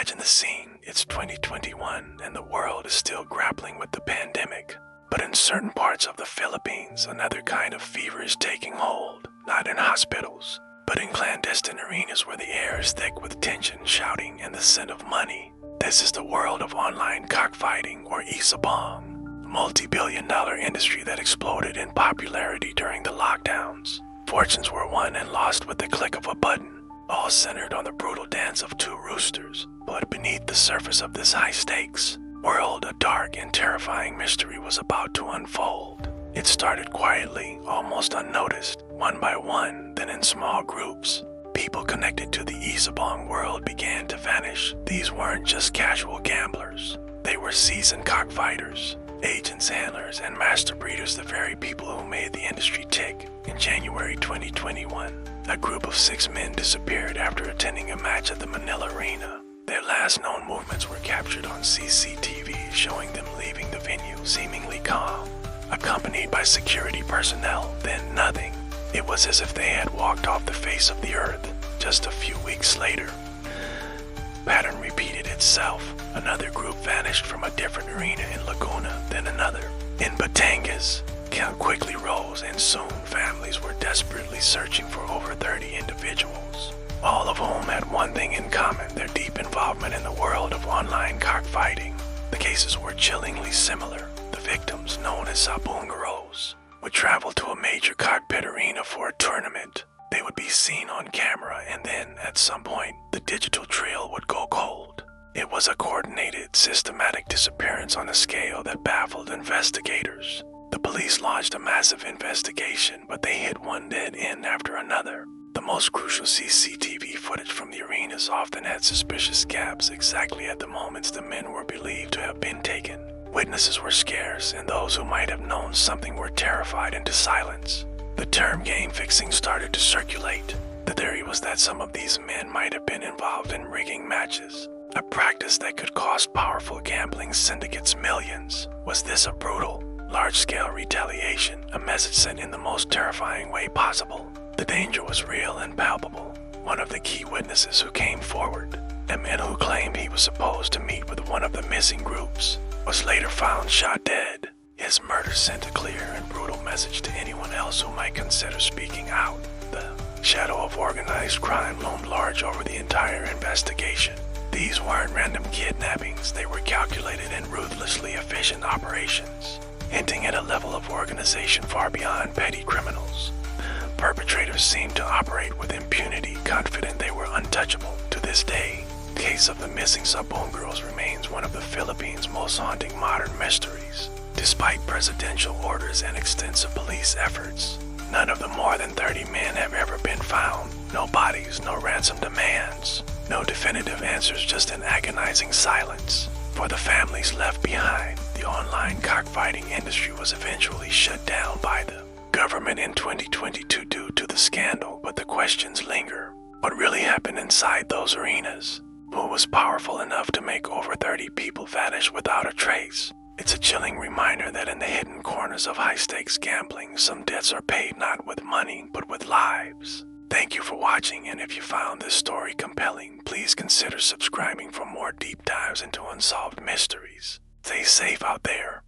Imagine the scene. It's 2021 and the world is still grappling with the pandemic. But in certain parts of the Philippines, another kind of fever is taking hold, not in hospitals, but in clandestine arenas where the air is thick with tension, shouting, and the scent of money. This is the world of online cockfighting, or Sabong, a multi-billion-dollar industry that exploded in popularity during the lockdowns. Fortunes were won and lost with the click of a button, all centered on the brutal dance of two roosters. But beneath the surface of this high-stakes world, a dark and terrifying mystery was about to unfold. It started quietly, almost unnoticed, one by one, then in small groups. People connected to the Isabong world began to vanish. These weren't just casual gamblers. They were seasoned cockfighters, agents, handlers, and master breeders, the very people who made the industry tick. In January 2021, a group of 6 men disappeared after attending a match at the Manila Arena. Their last known movements were captured on CCTV, showing them leaving the venue seemingly calm, accompanied by security personnel, then nothing. It was as if they had walked off the face of the earth. Just a few weeks later, pattern repeated itself. Another group vanished from a different arena in Laguna, then another in Batangas. Count quickly rose, and soon families were desperately searching for over 30 individuals, all of whom had one thing in common: their deep involvement in the world of online cockfighting. The cases were chillingly similar. The victims, known as Sabungeros, would travel to a major cockpit arena for a tournament. They would be seen on camera, and then, at some point, the digital trail would go cold. It was a coordinated, systematic disappearance on a scale that baffled investigators. The police launched a massive investigation, but they hit one dead end after another. The most crucial CCTV footage from the arenas often had suspicious gaps exactly at the moments the men were believed to have been taken. Witnesses were scarce, and those who might have known something were terrified into silence. The term game fixing started to circulate. The theory was that some of these men might have been involved in rigging matches, a practice that could cost powerful gambling syndicates millions. Was this a brutal, large-scale retaliation, a message sent in the most terrifying way possible? The danger was real and palpable. One of the key witnesses who came forward, a man who claimed he was supposed to meet with one of the missing groups, was later found shot dead. His murder sent a clear and brutal message to anyone else who might consider speaking out. The shadow of organized crime loomed large over the entire investigation. These weren't random kidnappings. They were calculated and ruthlessly efficient operations, hinting at a level of organization far beyond petty criminals. Perpetrators seemed to operate with impunity, confident they were untouchable. To this day, the case of the missing Sabungeros remains one of the Philippines' most haunting modern mysteries. Despite presidential orders and extensive police efforts, none of the more than 30 men have ever been found. No bodies, no ransom demands, no definitive answers, just an agonizing silence. For the families left behind, the online cockfighting industry was eventually shut down by the government in 2022 due to the scandal, but the questions linger. What really happened inside those arenas? Who was powerful enough to make over 30 people vanish without a trace? It's a chilling reminder that in the hidden corners of high-stakes gambling, some debts are paid not with money, but with lives. Thank you for watching, and if you found this story compelling, please consider subscribing for more deep dives into unsolved mysteries. Stay safe out there.